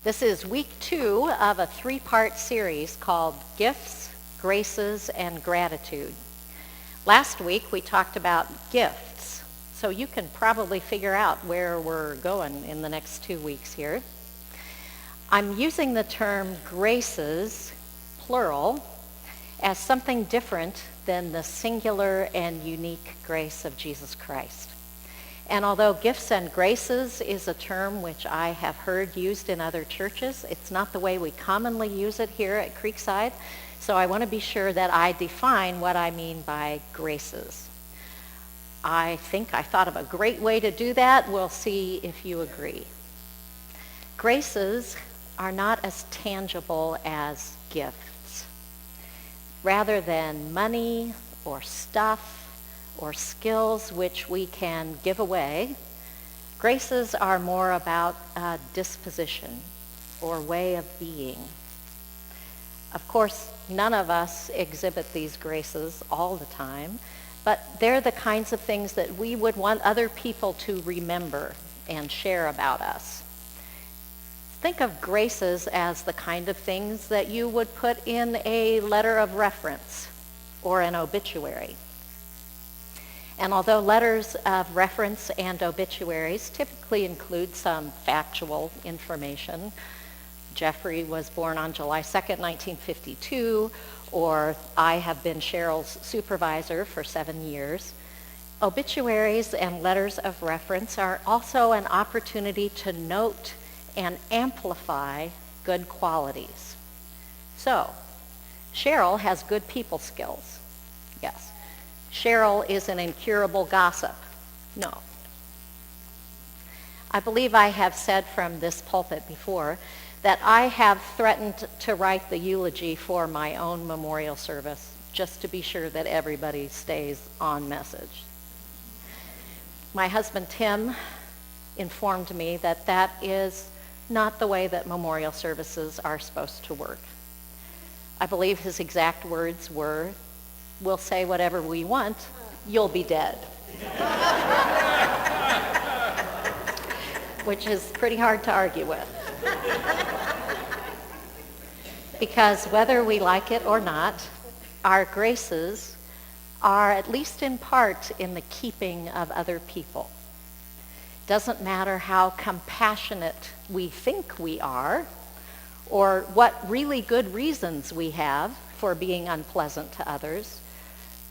This is week 2 of a 3-part series called Gifts, Graces, and Gratitude. Last week we talked about gifts, so you can probably figure out where we're going in the next 2 weeks here. I'm using the term graces, plural, as something different than the singular and unique grace of Jesus Christ. And although gifts and graces is a term which I have heard used in other churches, it's not the way we commonly use it here at Creekside. So I want to be sure that I define what I mean by graces. I think I thought of a great way to do that. We'll see if you agree. Graces are not as tangible as gifts. Rather than money or stuff, or skills which we can give away, graces are more about a disposition or way of being. Of course, none of us exhibit these graces all the time, but they're the kinds of things that we would want other people to remember and share about us. Think of graces as the kind of things that you would put in a letter of reference or an obituary. And although letters of reference and obituaries typically include some factual information, Jeffrey was born on July 2nd, 1952, or I have been Cheryl's supervisor for 7 years, obituaries and letters of reference are also an opportunity to note and amplify good qualities. So, Cheryl has good people skills. Yes. Cheryl is an incurable gossip. No. I believe I have said from this pulpit before that I have threatened to write the eulogy for my own memorial service just to be sure that everybody stays on message. My husband Tim informed me that that is not the way that memorial services are supposed to work. I believe his exact words were, "We'll say whatever we want, you'll be dead." Which is pretty hard to argue with. Because whether we like it or not, our graces are at least in part in the keeping of other people. Doesn't matter how compassionate we think we are, or what really good reasons we have for being unpleasant to others.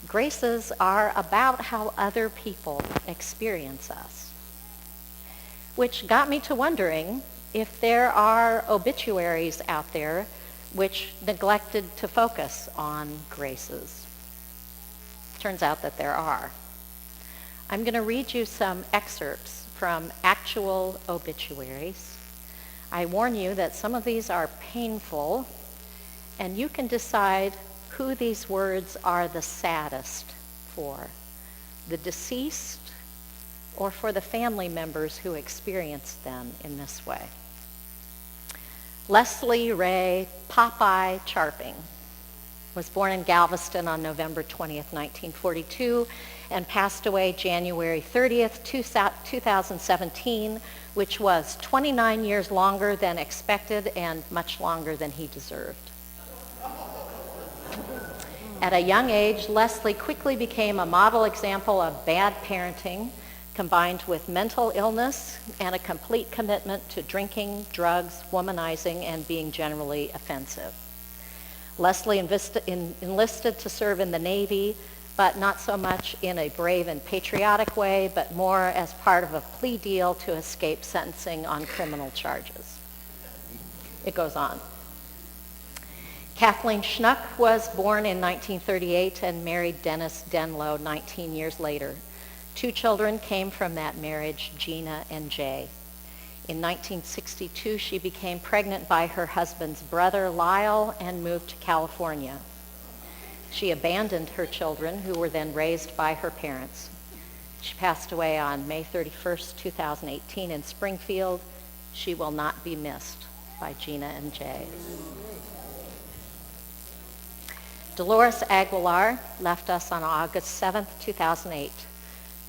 Graces are about how other people experience us. Which got me to wondering if there are obituaries out there which neglected to focus on graces. Turns out that there are. I'm going to read you some excerpts from actual obituaries. I warn you that some of these are painful, and you can decide who these words are the saddest for, the deceased or for the family members who experienced them in this way. Leslie Ray Popeye Charping was born in Galveston on November 20th, 1942, and passed away January 30th, 2017, which was 29 years longer than expected and much longer than he deserved. At a young age, Leslie quickly became a model example of bad parenting, combined with mental illness and a complete commitment to drinking, drugs, womanizing, and being generally offensive. Leslie enlisted to serve in the Navy, but not so much in a brave and patriotic way, but more as part of a plea deal to escape sentencing on criminal charges. It goes on. Kathleen Schnuck was born in 1938 and married Dennis Denlow 19 years later. 2 children came from that marriage, Gina and Jay. In 1962, she became pregnant by her husband's brother, Lyle, and moved to California. She abandoned her children, who were then raised by her parents. She passed away on May 31st, 2018 in Springfield. She will not be missed, by Gina and Jay. Dolores Aguilar left us on August 7th, 2008.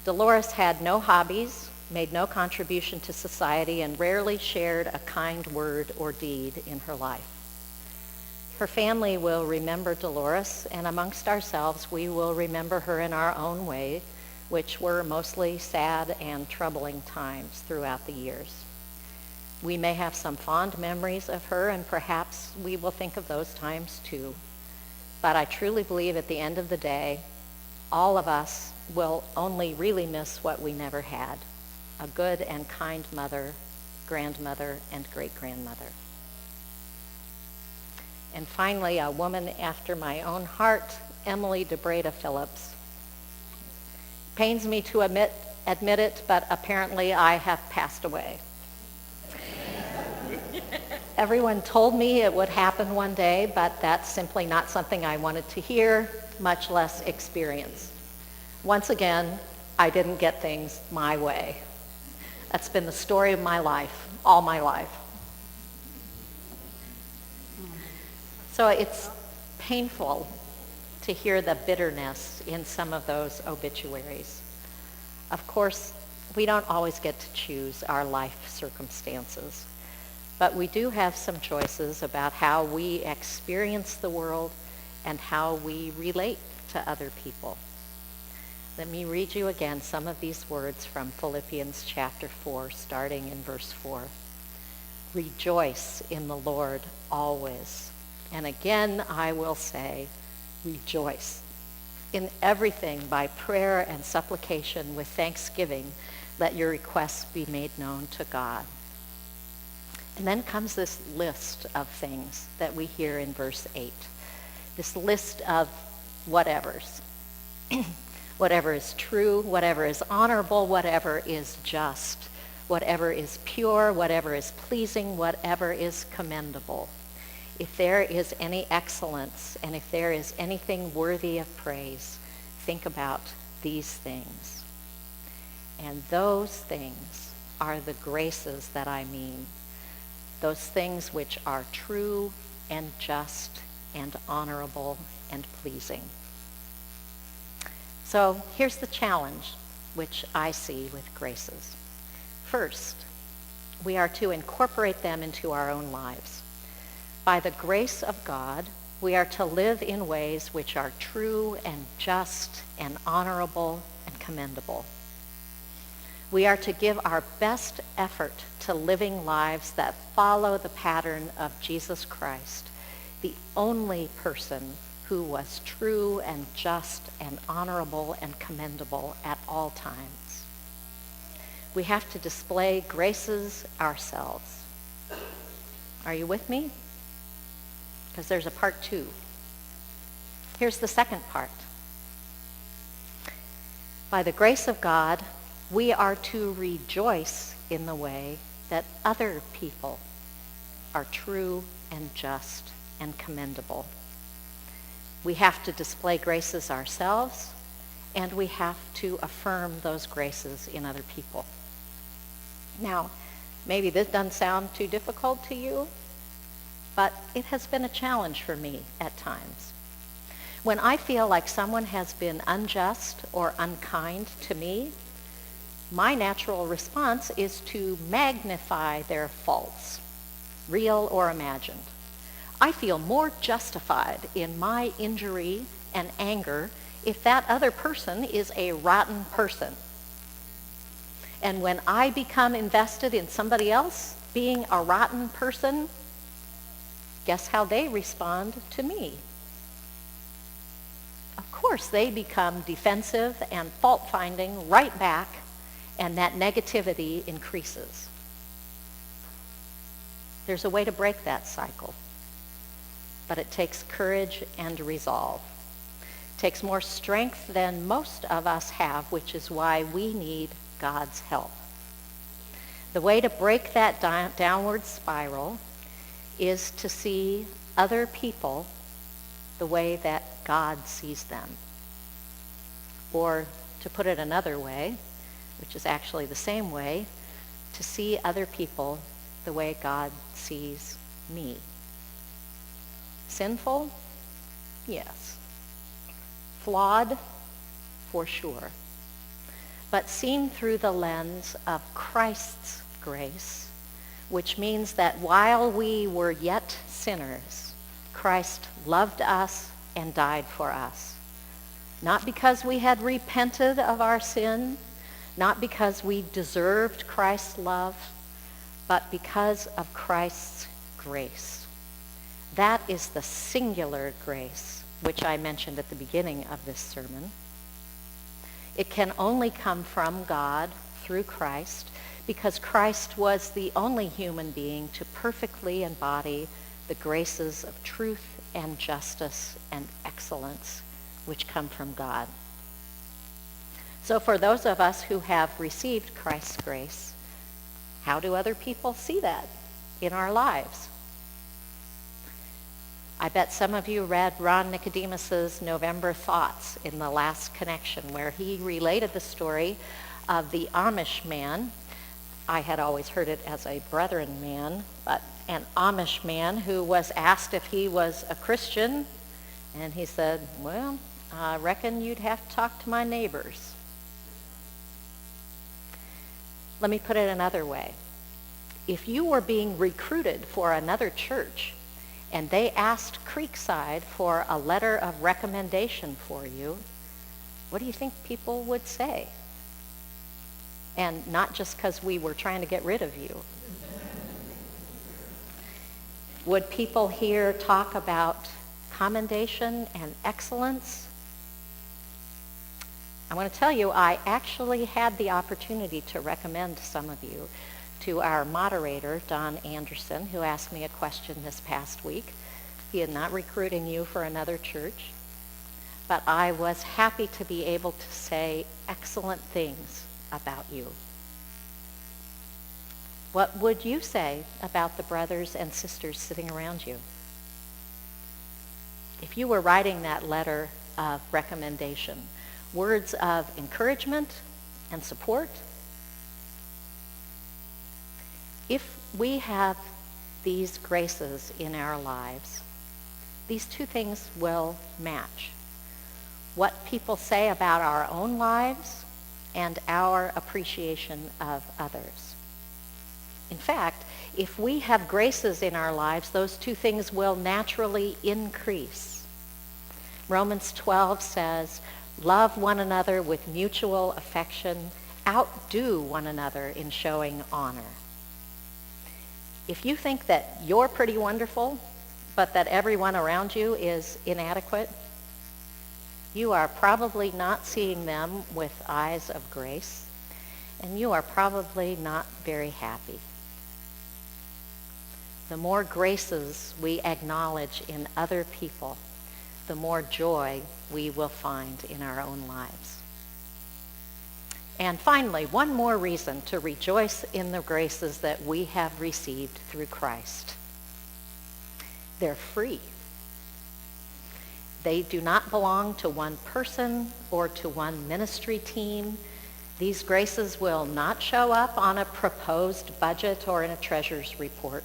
Dolores had no hobbies, made no contribution to society, and rarely shared a kind word or deed in her life. Her family will remember Dolores, and amongst ourselves, we will remember her in our own way, which were mostly sad and troubling times throughout the years. We may have some fond memories of her, and perhaps we will think of those times too. But I truly believe at the end of the day, all of us will only really miss what we never had, a good and kind mother, grandmother, and great-grandmother. And finally, a woman after my own heart, Emily DeBreda Phillips. Pains me to admit it, but apparently I have passed away. Everyone told me it would happen one day, but that's simply not something I wanted to hear, much less experience. Once again, I didn't get things my way. That's been the story of my life, all my life. So it's painful to hear the bitterness in some of those obituaries. Of course, we don't always get to choose our life circumstances, but we do have some choices about how we experience the world and how we relate to other people. Let me read you again some of these words from Philippians chapter 4, starting in verse 4. Rejoice in the Lord always. And again, I will say, rejoice. In everything, by prayer and supplication with thanksgiving, let your requests be made known to God. And then comes this list of things that we hear in verse 8. This list of whatevers. Whatever is true, whatever is honorable, whatever is just, whatever is pure, whatever is pleasing, whatever is commendable. If there is any excellence, and if there is anything worthy of praise, think about these things. And those things are the graces that I mean. Those things which are true and just and honorable and pleasing. So here's the challenge which I see with graces. First, we are to incorporate them into our own lives. By the grace of God, we are to live in ways which are true and just and honorable and commendable. We are to give our best effort to living lives that follow the pattern of Jesus Christ, the only person who was true and just and honorable and commendable at all times. We have to display graces ourselves. Are you with me? Because there's a part 2. Here's the second part. By the grace of God, we are to rejoice in the way that other people are true and just and commendable. We have to display graces ourselves, and we have to affirm those graces in other people. Now, maybe this doesn't sound too difficult to you, but it has been a challenge for me at times. When I feel like someone has been unjust or unkind to me, my natural response is to magnify their faults, real or imagined. I feel more justified in my injury and anger if that other person is a rotten person. And when I become invested in somebody else being a rotten person, guess how they respond to me? Of course, they become defensive and fault-finding right back, and that negativity increases. There's a way to break that cycle, but it takes courage and resolve. It takes more strength than most of us have, which is why we need God's help. The way to break that downward spiral is to see other people the way that God sees them. Or to put it another way, which is actually the same way, to see other people the way God sees me. Sinful? Yes. Flawed? For sure. but seen through the lens of Christ's grace, which means that while we were yet sinners, Christ loved us and died for us. Not because we had repented of our sin, not because we deserved Christ's love, but because of Christ's grace. That is the singular grace, which I mentioned at the beginning of this sermon. It can only come from God through Christ, because Christ was the only human being to perfectly embody the graces of truth and justice and excellence which come from God. So for those of us who have received Christ's grace, how do other people see that in our lives? I bet some of you read Ron Nicodemus's November Thoughts in the last connection, where he related the story of the Amish man. I had always heard it as a brethren man, but an Amish man who was asked if he was a Christian, and he said, well, I reckon you'd have to talk to my neighbors. Let me put it another way. If you were being recruited for another church and they asked Creekside for a letter of recommendation for you, what do you think people would say? And not just because we were trying to get rid of you. Would people here talk about commendation and excellence? I want to tell you, I actually had the opportunity to recommend some of you to our moderator, Don Anderson, who asked me a question this past week. He is not recruiting you for another church, but I was happy to be able to say excellent things about you. What would you say about the brothers and sisters sitting around you? If you were writing that letter of recommendation, words of encouragement and support, if we have these graces in our lives, these two things will match. What people say about our own lives and our appreciation of others. In fact, if we have graces in our lives, those two things will naturally increase. Romans 12 says, love one another with mutual affection, outdo one another in showing honor. If you think that you're pretty wonderful, but that everyone around you is inadequate, you are probably not seeing them with eyes of grace, and you are probably not very happy. The more graces we acknowledge in other people, the more joy we will find in our own lives. And finally, one more reason to rejoice in the graces that we have received through Christ. They're free. They do not belong to one person or to one ministry team. These graces will not show up on a proposed budget or in a treasurer's report.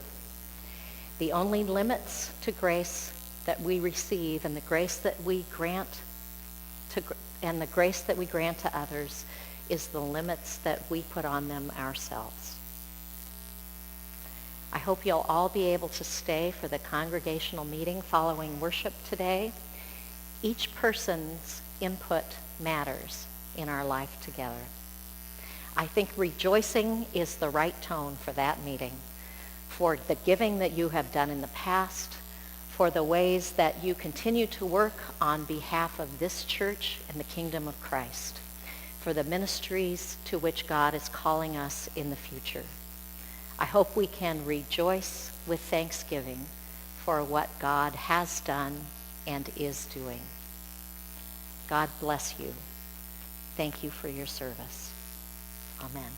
The only limits to grace that we receive and the grace that we grant to others is the limits that we put on them ourselves. I hope you'll all be able to stay for the congregational meeting following worship today. Each person's input matters in our life together. I think rejoicing is the right tone for that meeting, for the giving that you have done in the past, for the ways that you continue to work on behalf of this church and the kingdom of Christ, for the ministries to which God is calling us in the future. I hope we can rejoice with thanksgiving for what God has done and is doing. God bless you. Thank you for your service. Amen.